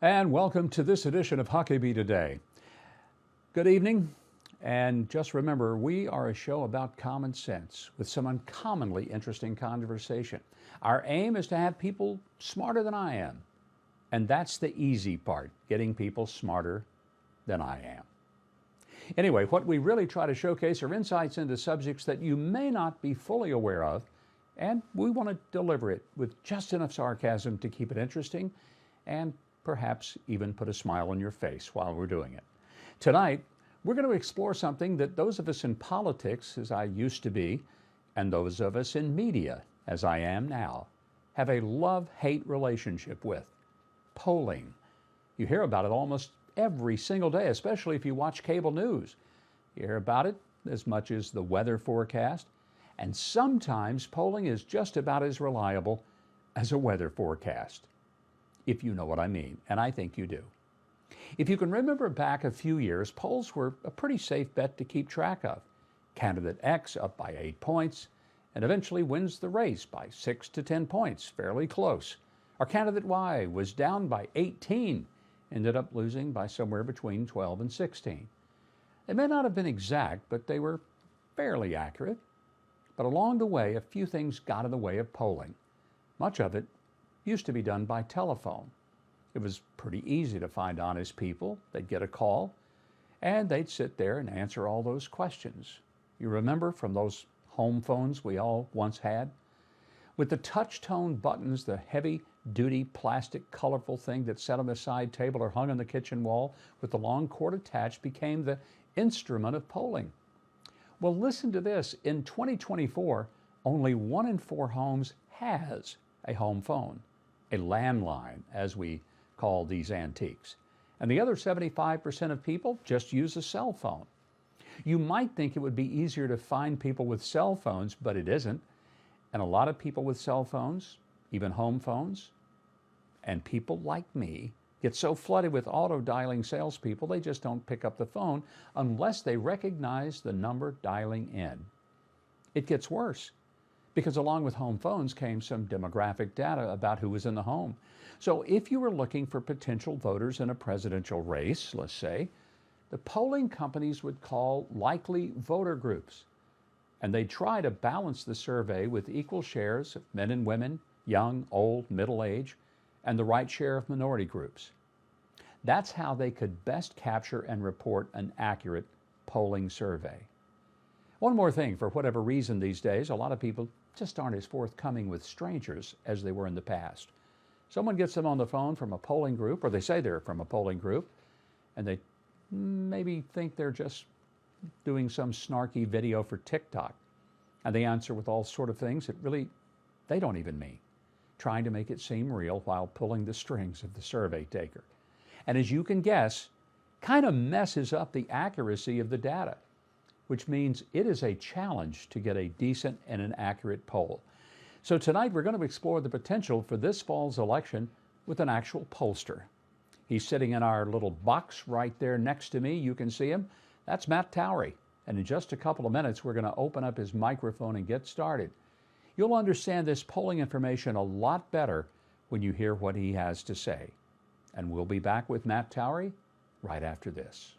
And welcome to this edition of Huckabee Today. Good evening, and just remember, we are a show about common sense with some uncommonly interesting conversation. Our aim is to have people smarter than I am, and that's the easy part, getting people smarter than I am. Anyway, what we really try to showcase are insights into subjects that you may not be fully aware of, and we want to deliver it with just enough sarcasm to keep it interesting and perhaps even put a smile on your face while we're doing it. Tonight, we're going to explore something that those of us in politics, as I used to be, and those of us in media, as I am now, have a love-hate relationship with: polling. You hear about it almost every single day, especially if you watch cable news. You hear about it as much as the weather forecast, and sometimes polling is just about as reliable as a weather forecast, if you know what I mean, and I think you do. If you can remember back a few years, polls were a pretty safe bet to keep track of. Candidate X up by 8 points and eventually wins the race by 6 to 10 points, fairly close. Or candidate Y was down by 18, ended up losing by somewhere between 12 and 16. They may not have been exact, but they were fairly accurate. But along the way, a few things got in the way of polling. Much of it used to be done by telephone. It was pretty easy to find honest people. They'd get a call, and they'd sit there and answer all those questions. You remember from those home phones we all once had? With the touch-tone buttons, the heavy-duty plastic colorful thing that sat on the side table or hung on the kitchen wall with the long cord attached became the instrument of polling. Well, listen to this. In 2024, only 1 in 4 homes has a home phone, a landline, as we call these antiques. And the other 75% of people just use a cell phone. You might think it would be easier to find people with cell phones, but it isn't. And a lot of people with cell phones, even home phones, and people like me, get so flooded with auto-dialing salespeople, they just don't pick up the phone unless they recognize the number dialing in. It gets worse, because along with home phones came some demographic data about who was in the home. So if you were looking for potential voters in a presidential race, let's say, the polling companies would call likely voter groups, and they'd try to balance the survey with equal shares of men and women, young, old, middle age, and the right share of minority groups. That's how they could best capture and report an accurate polling survey. One more thing, for whatever reason these days, a lot of people just aren't as forthcoming with strangers as they were in the past. Someone gets them on the phone from a polling group, or they say they're from a polling group, and they maybe think they're just doing some snarky video for TikTok. And they answer with all sort of things that really they don't even mean, trying to make it seem real while pulling the strings of the survey taker. And as you can guess, kind of messes up the accuracy of the data, which means it is a challenge to get a decent and an accurate poll. So tonight we're going to explore the potential for this fall's election with an actual pollster. He's sitting in our little box right there next to me. You can see him. That's Matt Towery. And in just a couple of minutes, we're going to open up his microphone and get started. You'll understand this polling information a lot better when you hear what he has to say. And we'll be back with Matt Towery right after this.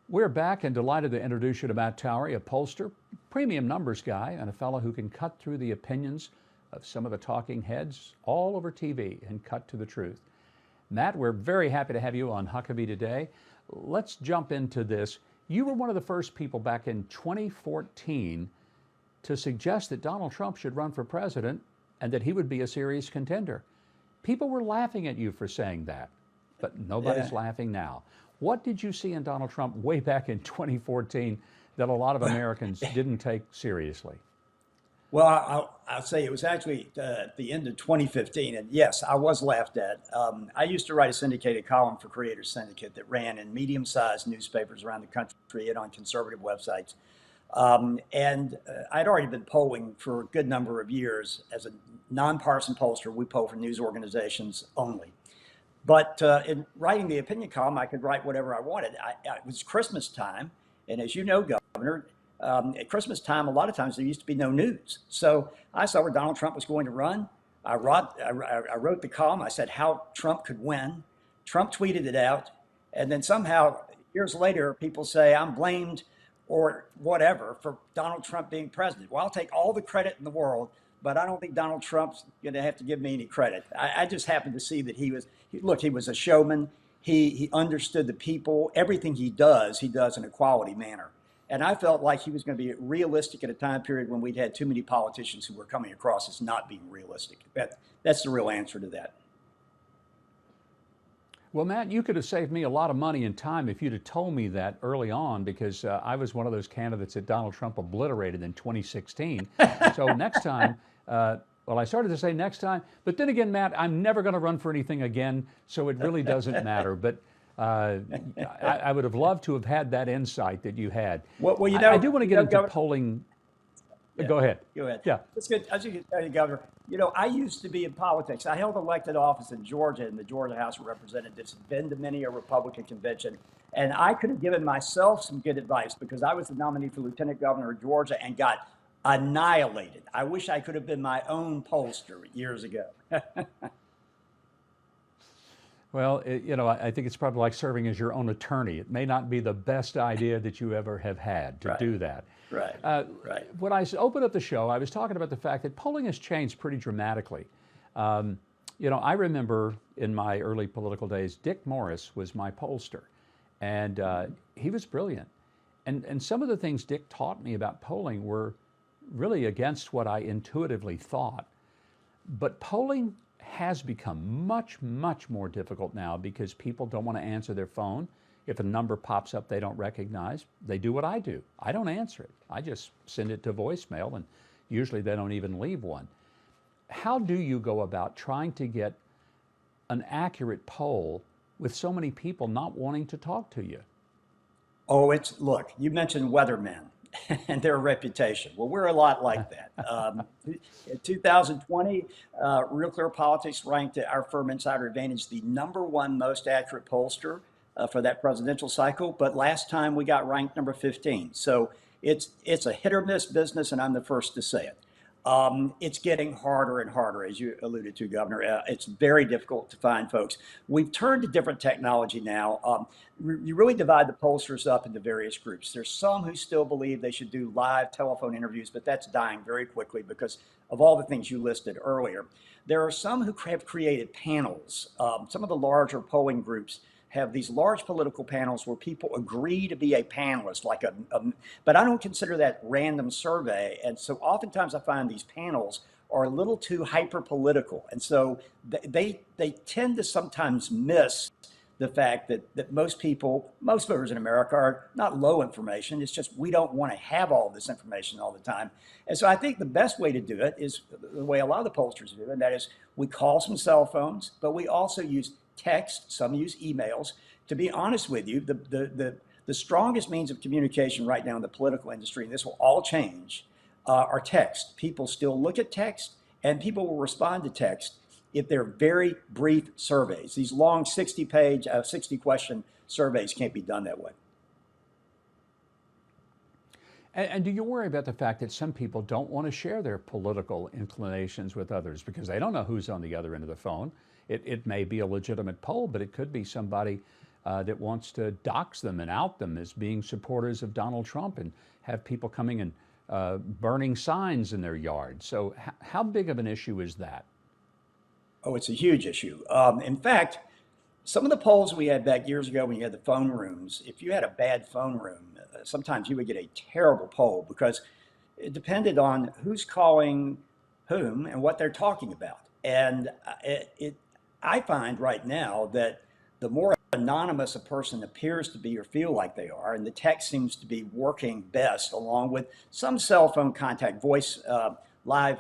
We're back and delighted to introduce you to Matt Towery, a pollster, premium numbers guy, and a fellow who can cut through the opinions of some of the talking heads all over TV and cut to the truth. Matt, we're very happy to have you on Huckabee today. Let's jump into this. You were one of the first people back in 2014 to suggest that Donald Trump should run for president and that he would be a serious contender. People were laughing at you for saying that, but nobody's laughing now. What did you see in Donald Trump way back in 2014 that a lot of Americans didn't take seriously? Well, I'll say it was actually at the end of 2015, and yes, I was laughed at. I used to write a syndicated column for Creators Syndicate that ran in medium-sized newspapers around the country and on conservative websites. I'd already been polling for a good number of years. As a nonpartisan pollster, we poll for news organizations only. But in writing the opinion column, I could write whatever I wanted. It was Christmas time, And as you know, Governor, at Christmas time, a lot of times there used to be no news. So I saw where Donald Trump was going to run. I wrote the column. I said how Trump could win. Trump tweeted it out. And then somehow, years later, people say I'm blamed or whatever for Donald Trump being president. Well, I'll take all the credit in the world, but I don't think Donald Trump's going to have to give me any credit. I just happened to see that he was a showman. He understood the people. Everything he does in a quality manner. And I felt like he was going to be realistic at a time period when we'd had too many politicians who were coming across as not being realistic. That's the real answer to that. Well, Matt, you could have saved me a lot of money and time if you'd have told me that early on, because I was one of those candidates that Donald Trump obliterated in 2016. So next time, well, I started to say next time, but then again, Matt, I'm never going to run for anything again, so it really doesn't matter. But I would have loved to have had that insight that you had. Well, I do want to get into polling. Yeah. Go ahead. Go ahead. Yeah. That's good. As you can tell you, Governor, I used to be in politics. I held elected office in Georgia in the Georgia House of Representatives, been to many a Republican convention, and I could have given myself some good advice because I was the nominee for Lieutenant Governor of Georgia and got annihilated. I wish I could have been my own pollster years ago. Well, I think it's probably like serving as your own attorney. It may not be the best idea that you ever have had to do that. Right. Right. When I opened up the show, I was talking about the fact that polling has changed pretty dramatically. I remember in my early political days, Dick Morris was my pollster, and he was brilliant. And some of the things Dick taught me about polling were really against what I intuitively thought. But polling has become much, much more difficult now because people don't want to answer their phone. If a number pops up they don't recognize, they do what I do. I don't answer it. I just send it to voicemail, and usually they don't even leave one. How do you go about trying to get an accurate poll with so many people not wanting to talk to you? Oh, look, you mentioned weathermen and their reputation. Well, we're a lot like that. In 2020, Real Clear Politics ranked our firm Insider Advantage the #1 most accurate pollster for that presidential cycle. But last time we got ranked number 15. So it's a hit or miss business, and I'm the first to say it. It's getting harder and harder, as you alluded to, Governor. It's very difficult to find folks. We've turned to different technology now. You really divide the pollsters up into various groups. There's some who still believe they should do live telephone interviews, but that's dying very quickly because of all the things you listed earlier. There are some who have created panels. Some of the larger polling groups have these large political panels where people agree to be a panelist, but I don't consider that random survey. And so oftentimes I find these panels are a little too hyper political. And so they tend to sometimes miss the fact that most voters in America are not low information. It's just we don't want to have all this information all the time. And so I think the best way to do it is the way a lot of the pollsters do, and that is we call some cell phones, but we also use text, some use emails. To be honest with you, the strongest means of communication right now in the political industry, and this will all change, are text. People still look at text, and people will respond to text if they're very brief surveys. These long 60-page, 60-question surveys can't be done that way. And do you worry about the fact that some people don't want to share their political inclinations with others because they don't know who's on the other end of the phone? It may be a legitimate poll, but it could be somebody that wants to dox them and out them as being supporters of Donald Trump and have people coming and burning signs in their yard. So how big of an issue is that? Oh, it's a huge issue. In fact, some of the polls we had back years ago when you had the phone rooms, if you had a bad phone room, sometimes you would get a terrible poll because it depended on who's calling whom and what they're talking about. And I find right now that the more anonymous a person appears to be or feel like they are, and the text seems to be working best along with some cell phone contact, voice, live,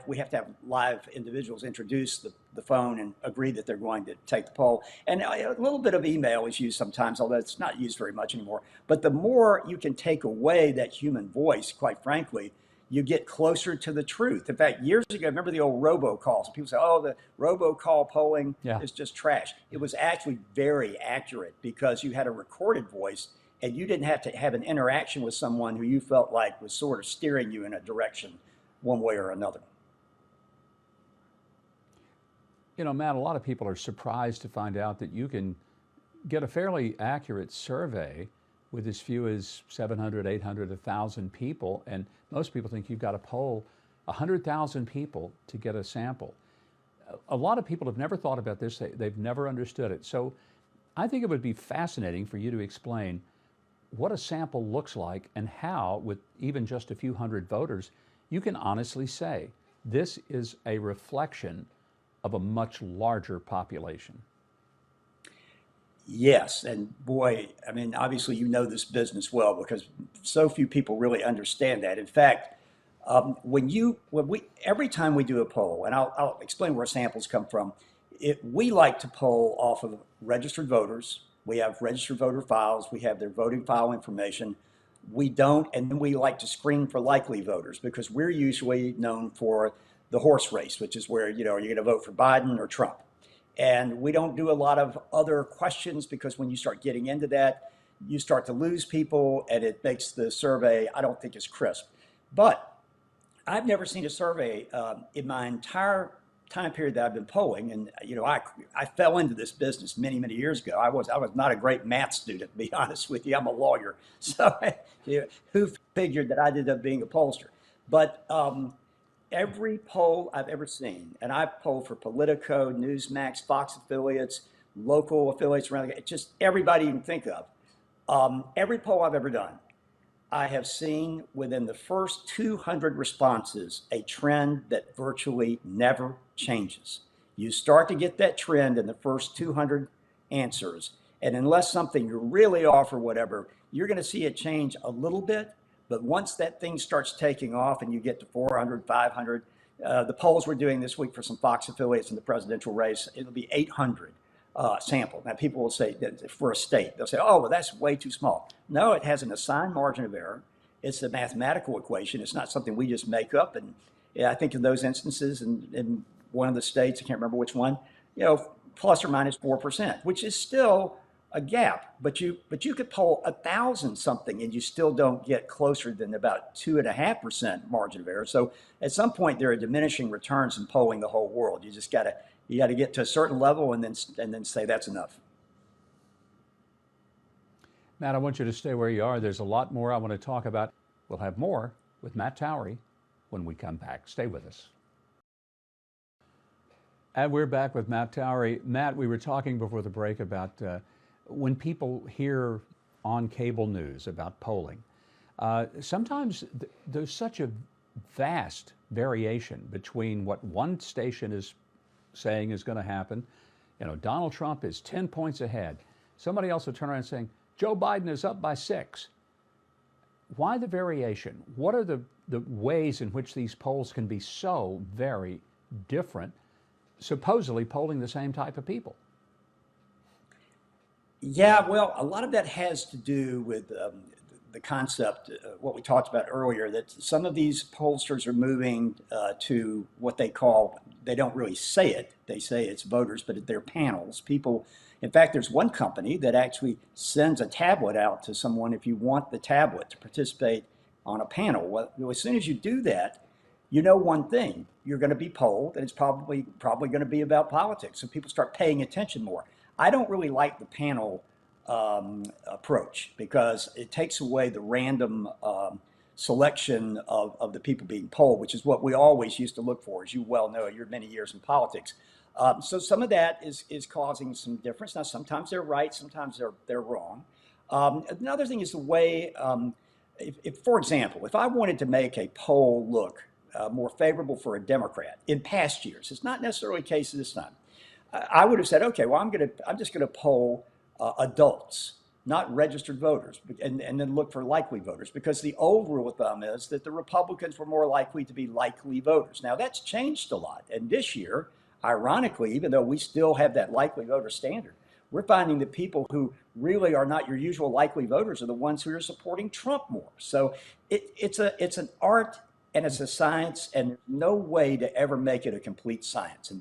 we have to have live individuals introduce the phone and agree that they're going to take the poll. And a little bit of email is used sometimes, although it's not used very much anymore. But the more you can take away that human voice, quite frankly, you get closer to the truth. In fact, years ago, remember the old robocalls? People say, oh, the robocall polling is just trash. It was actually very accurate because you had a recorded voice and you didn't have to have an interaction with someone who you felt like was sort of steering you in a direction one way or another. You know, Matt, a lot of people are surprised to find out that you can get a fairly accurate survey with as few as 700, 800, 1,000 people. And most people think you've got to poll 100,000 people to get a sample. A lot of people have never thought about this. They've never understood it. So I think it would be fascinating for you to explain what a sample looks like and how, with even just a few hundred voters, you can honestly say this is a reflection of a much larger population. Yes, and boy, I mean, obviously you know this business well because so few people really understand that. In fact, every time we do a poll, and I'll explain where samples come from, we like to poll off of registered voters. We have registered voter files. We have their voting file information. We don't, and then we like to screen for likely voters because we're usually known for the horse race, which is where, are you going to vote for Biden or Trump? And we don't do a lot of other questions because when you start getting into that, you start to lose people and it makes the survey, I don't think, as crisp. But I've never seen a survey in my entire time period that I've been polling. And, I fell into this business many, many years ago. I was not a great math student, to be honest with you. I'm a lawyer. So who figured that I ended up being a pollster? But every poll I've ever seen, and I've polled for Politico, Newsmax, Fox affiliates, local affiliates around, just everybody you can think of. Every poll I've ever done, I have seen within the first 200 responses a trend that virtually never changes. You start to get that trend in the first 200 answers, and unless something you're really off or whatever, you're going to see it change a little bit. But once that thing starts taking off and you get to 400, 500, the polls we're doing this week for some Fox affiliates in the presidential race, it'll be 800 sample. Now, people will say that for a state, they'll say, oh, well, that's way too small. No, it has an assigned margin of error. It's a mathematical equation. It's not something we just make up. And I think in those instances, in one of the states, I can't remember which one, plus or minus 4%, which is still a gap. But you could poll 1,000 something and you still don't get closer than about 2.5% margin of error. So at some point, there are diminishing returns in polling the whole world. You just got to get to a certain level and then say that's enough. Matt, I want you to stay where you are. There's a lot more I want to talk about. We'll have more with Matt Towery when we come back. Stay with us. And we're back with Matt Towery. Matt, we were talking before the break about when people hear on cable news about polling, sometimes there's such a vast variation between what one station is saying is going to happen. Donald Trump is 10 points ahead. Somebody else will turn around saying, Joe Biden is up by 6. Why the variation? What are the ways in which these polls can be so very different, supposedly polling the same type of people? Yeah, well, a lot of that has to do with the concept, what we talked about earlier, that some of these pollsters are moving to what they don't really say it. They say it's voters, but they're panels. People, in fact, there's one company that actually sends a tablet out to someone if you want the tablet to participate on a panel. Well, as soon as you do that, you know one thing, you're going to be polled, and it's probably going to be about politics. So people start paying attention more. I don't really like the panel approach because it takes away the random selection of the people being polled, which is what we always used to look for, as you well know, your many years in politics. So some of that is causing some difference. Now, sometimes they're right, sometimes they're wrong. Another thing is the way, for example, if I wanted to make a poll look more favorable for a Democrat in past years, it's not necessarily the case this time. I would have said, okay, well, I'm just going to poll adults, not registered voters, and then look for likely voters, because the old rule of thumb is that the Republicans were more likely to be likely voters. Now, that's changed a lot. And this year, ironically, even though we still have that likely voter standard, we're finding that people who really are not your usual likely voters are the ones who are supporting Trump more. So it's an art and it's a science, and there's no way to ever make it a complete science. And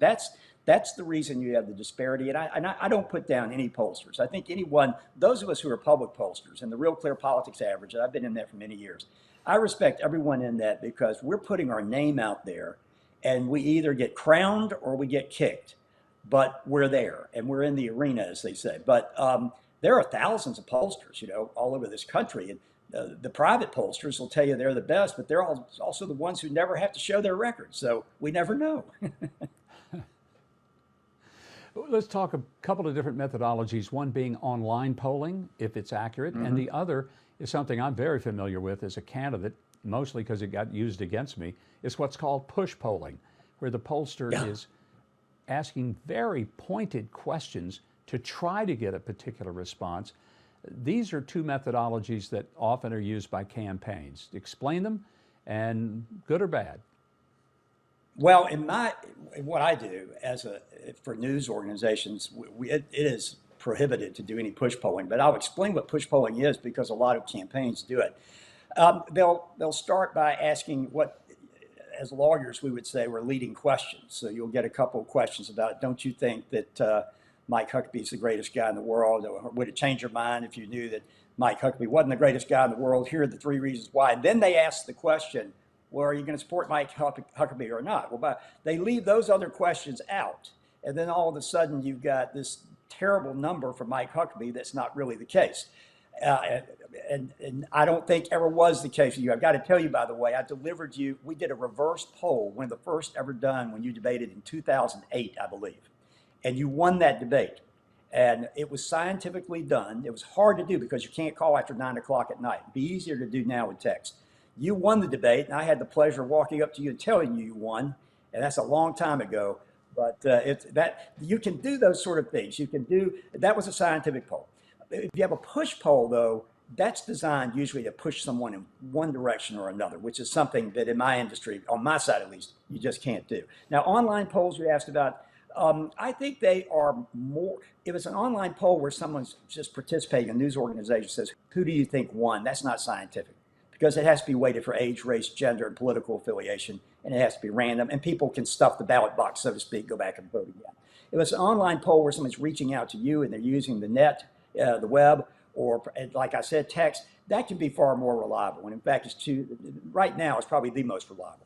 That's the reason you have the disparity. And I don't put down any pollsters. I think anyone, those of us who are public pollsters and the Real Clear Politics Average, and I've been in that for many years, I respect everyone in that because we're putting our name out there and we either get crowned or we get kicked. But we're there and we're in the arena, as they say. But there are thousands of pollsters, all over this country. And the private pollsters will tell you they're the best, but they're also the ones who never have to show their records. So we never know. Let's talk a couple of different methodologies, one being online polling, if it's accurate, and the other is something I'm very familiar with as a candidate, mostly because it got used against me, is what's called push polling, where the pollster is asking very pointed questions to try to get a particular response. These are two methodologies that often are used by campaigns. Explain them, and good or bad. Well, in what I do for news organizations, it is prohibited to do any push polling. But I'll explain what push polling is because a lot of campaigns do it. They'll start by asking what, as lawyers, we would say were leading questions. So you'll get a couple of questions about, don't you think that Mike Huckabee is the greatest guy in the world? Or would it change your mind if you knew that Mike Huckabee wasn't the greatest guy in the world? Here are the 3 reasons why. And then they ask the question, well, are you going to support Mike Huckabee or not? Well, they leave those other questions out. And then all of a sudden, you've got this terrible number for Mike Huckabee that's not really the case. And I don't think ever was the case with you. I've got to tell you, by the way, we did a reverse poll, one of the first ever done when you debated in 2008, I believe. And you won that debate. And it was scientifically done. It was hard to do because you can't call after 9 o'clock at night. It'd be easier to do now with text. You won the debate, and I had the pleasure of walking up to you and telling you won, and that's a long time ago. But you can do those sort of things. That was a scientific poll. If you have a push poll, though, that's designed usually to push someone in one direction or another, which is something that in my industry, on my side at least, you just can't do. Now, online polls you asked about, I think they are more, if it's an online poll where someone's just participating, a news organization says, who do you think won? That's not scientific. Because it has to be weighted for age, race, gender, and political affiliation, and it has to be random, and people can stuff the ballot box, so to speak, go back and vote again. If it's an online poll where someone's reaching out to you and they're using the net, the web, or like I said, text, that can be far more reliable. And in fact, right now, it's probably the most reliable.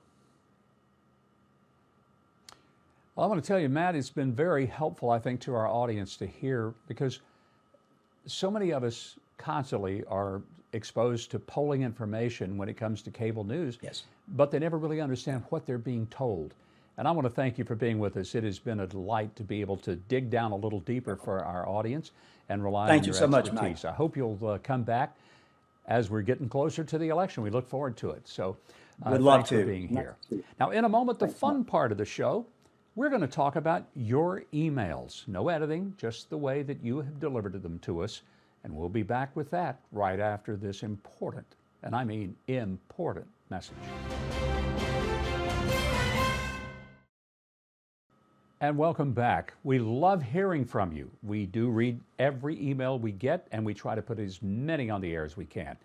Well, I want to tell you, Matt, it's been very helpful, I think, to our audience to hear, because so many of us constantly are exposed to polling information when it comes to cable news, but they never really understand what they're being told. And I want to thank you for being with us. It has been a delight to be able to dig down a little deeper for our audience and rely on your expertise. Thank you so much, Mike. I hope you'll come back as we're getting closer to the election. We look forward to it. So thanks for being here. Now, in a moment, the fun part of the show, we're going to talk about your emails. No editing, just the way that you have delivered them to us. And we'll be back with that right after this important, and I mean important, message. And welcome back. We love hearing from you. We do read every email we get, and we try to put as many on the air as we can.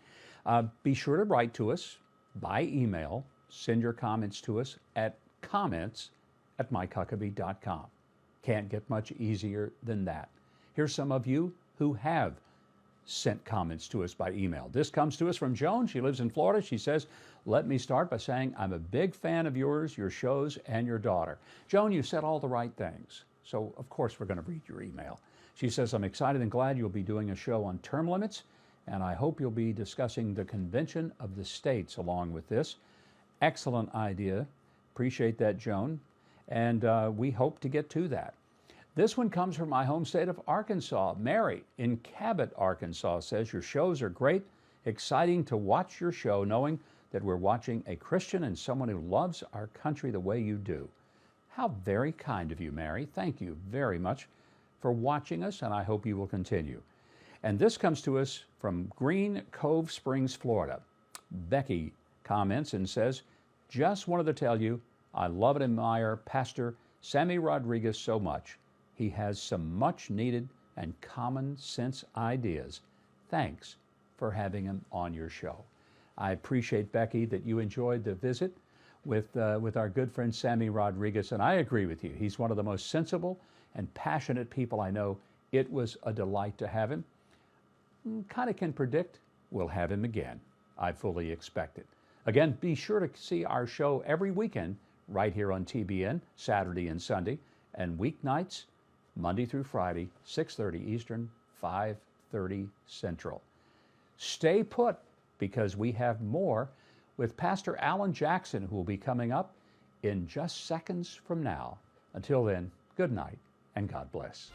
Be sure to write to us by email. Send your comments to us at comments@MikeHuckabee.com. Can't get much easier than that. Here's some of you who have sent comments to us by email. This comes to us from Joan. She lives in Florida. She says, let me start by saying I'm a big fan of yours, your shows, and your daughter. Joan, you said all the right things. So, of course, we're going to read your email. She says, I'm excited and glad you'll be doing a show on term limits, and I hope you'll be discussing the convention of the states along with this. Excellent idea. Appreciate that, Joan. And we hope to get to that. This one comes from my home state of Arkansas. Mary in Cabot, Arkansas says, your shows are great. Exciting to watch your show knowing that we're watching a Christian and someone who loves our country the way you do. How very kind of you, Mary. Thank you very much for watching us, and I hope you will continue. And this comes to us from Green Cove Springs, Florida. Becky comments and says, just wanted to tell you I love and admire Pastor Sammy Rodriguez so much. He has some much needed and common sense ideas. Thanks for having him on your show. I appreciate, Becky, that you enjoyed the visit. with our good friend Sammy Rodriguez, and I agree with you. He's one of the most sensible and passionate people I know. It was a delight to have him. Kind of can predict we'll have him again. I fully expect it. Again, be sure to see our show every weekend right here on TBN, Saturday and Sunday, and weeknights, Monday through Friday, 6:30 Eastern, 5:30 Central. Stay put, because we have more with Pastor Alan Jackson, who will be coming up in just seconds from now. Until then, good night and God bless.